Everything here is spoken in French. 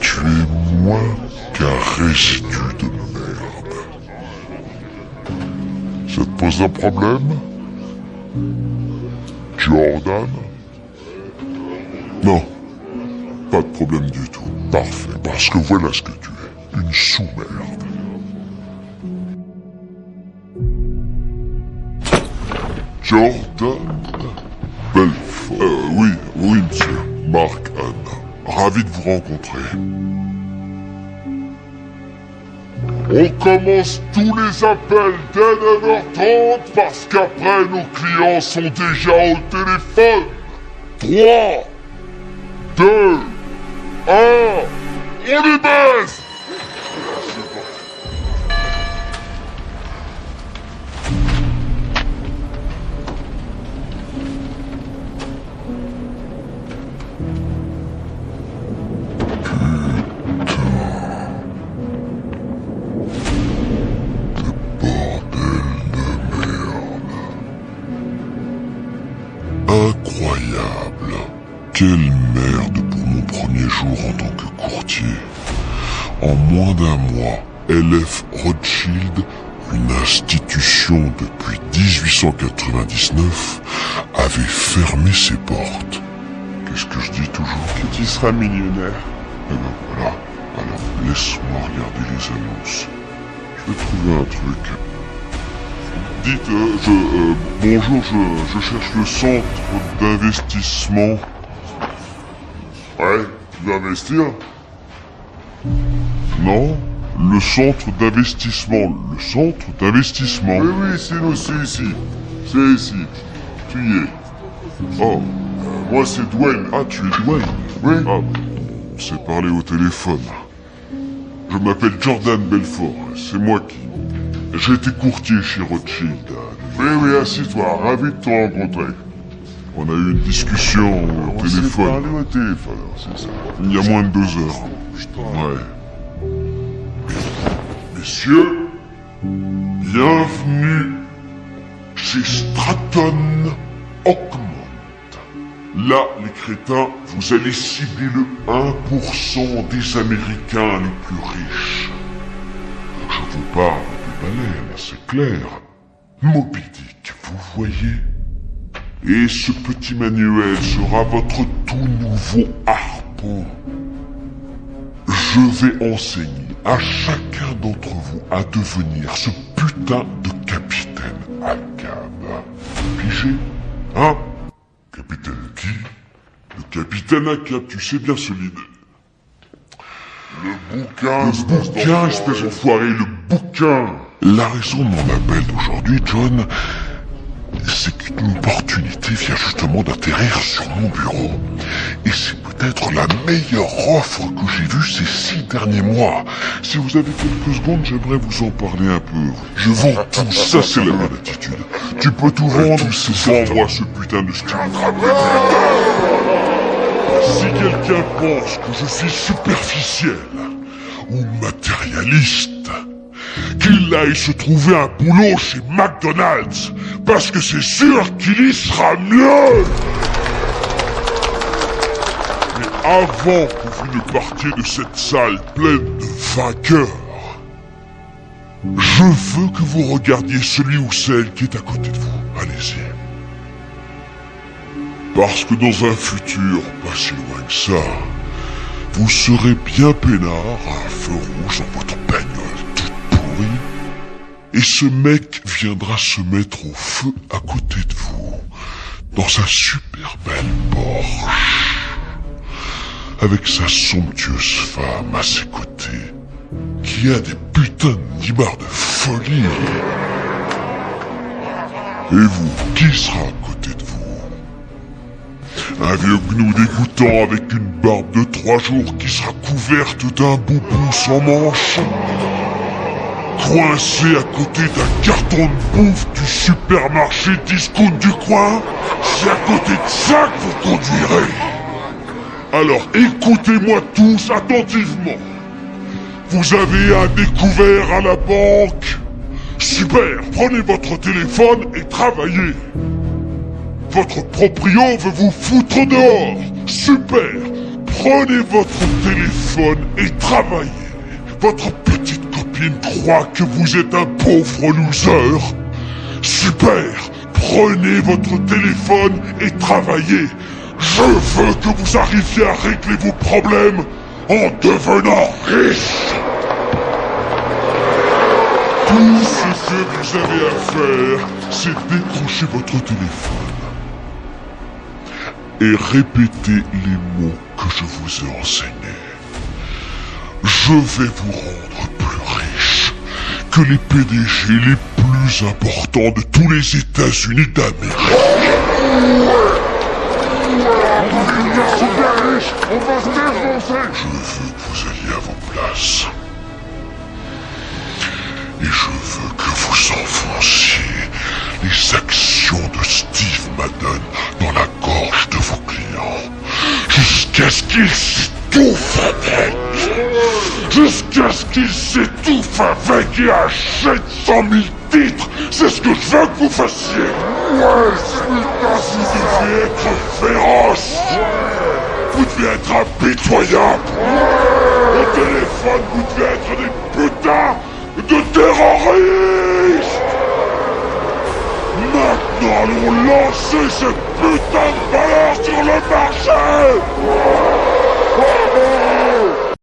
Tu es moins qu'un résidu de merde. Ça te pose un problème, Jordan? Non, pas de problème du tout. Parfait, parce que voilà ce que tu es, une sous-merde. Jordan Belfort. Oui, monsieur. Mark Anne. Ravi de vous rencontrer. On commence tous les appels dès 9h30 parce qu'après nos clients sont déjà au téléphone. 3, 2, 1, on les baisse! Incroyable. Quelle merde pour mon premier jour en tant que courtier. En moins d'un mois, LF Rothschild, une institution depuis 1899, avait fermé ses portes. Qu'est-ce que je dis toujours? Que tu seras millionnaire. Eh ben voilà. Alors, laisse-moi regarder les annonces. Je vais trouver un truc. Dites, bonjour, je cherche le centre d'investissement. Ouais, tu veux investir? Non, le centre d'investissement. Le centre d'investissement. Oui, c'est nous, c'est ici. C'est ici. Tu y es. Oh, Moi, c'est Dwayne. ah, tu es Dwayne? Oui. Ah, on s'est parlé au téléphone. Je m'appelle Jordan Belfort, c'est moi qui... J'ai été courtier chez Rothschild. Oui, assis-toi. Ravi de te rencontrer. On a eu une discussion au On s'est téléphone. parlé au téléphone, c'est ça. Il y a moins de 2 heures. Ouais. Messieurs, bienvenue chez Stratton Oakmont. Là, les crétins, vous allez cibler le 1% des Américains les plus riches. Je vous parle des baleines, c'est clair. Moby Dick, vous voyez? Et ce petit manuel sera votre tout nouveau harpon. Je vais enseigner à chacun d'entre vous à devenir ce putain de capitaine Ahab. Pigé? Hein? Capitaine qui? Le capitaine Ahab, tu sais bien celui de... Le bouquin, espèce d'enfoiré, le bouquin. La raison de mon appel d'aujourd'hui, John, c'est qu'une opportunité vient justement d'atterrir sur mon bureau. Et c'est peut-être la meilleure offre que j'ai vue ces 6 derniers mois. Si vous avez quelques secondes, j'aimerais vous en parler un peu. Je vends tout, ça c'est la bonne attitude. Tu peux tout vendre, vends-moi ce putain de studio. Si quelqu'un pense que je suis superficiel ou matérialiste, qu'il aille se trouver un boulot chez McDonald's, parce que c'est sûr qu'il y sera mieux. Mais avant que vous ne partiez de cette salle pleine de vainqueurs, je veux que vous regardiez celui ou celle qui est à côté de vous. Allez-y. Parce que dans un futur pas si loin que ça, vous serez bien peinard à un feu rouge dans votre bagnole toute pourrie, et ce mec viendra se mettre au feu à côté de vous, dans sa super belle Porsche, avec sa somptueuse femme à ses côtés, qui a des putains de nibards de folie. Et vous, qui sera à côté de vous? Un vieux gnou dégoûtant avec une barbe de 3 jours qui sera couverte d'un boubou sans manche, coincé à côté d'un carton de bouffe du supermarché discount du coin. C'est à côté de ça que vous conduirez. Alors écoutez-moi tous attentivement. Vous avez un découvert à la banque? Super, prenez votre téléphone et travaillez. votre proprio veut vous foutre dehors. Super. Prenez votre téléphone et travaillez. Votre petite copine croit que vous êtes un pauvre loser. Super. Prenez votre téléphone et travaillez. Je veux que vous arriviez à régler vos problèmes en devenant riche. Tout ce que vous avez à faire, c'est décrocher votre téléphone et répéter les mots que je vous ai enseignés. Je vais vous rendre plus riche que les PDG les plus importants de tous les États-Unis d'Amérique. Super riche, on va se défoncer. Je veux que vous alliez à vos places. Et je veux que vous enfonciez les actions de Steve Madden dans la gorge de vos clients. Jusqu'à ce qu'ils s'étouffent avec. Jusqu'à ce qu'ils s'étouffent avec et achètent 100 000 titres. C'est ce que je veux que vous fassiez. Ouais, putain, Vous devez être féroce. Vous devez être impitoyable. Au téléphone, vous devez être des putains de terroristes. Maintenant, allons lancer cette putain de valeur sur le marché.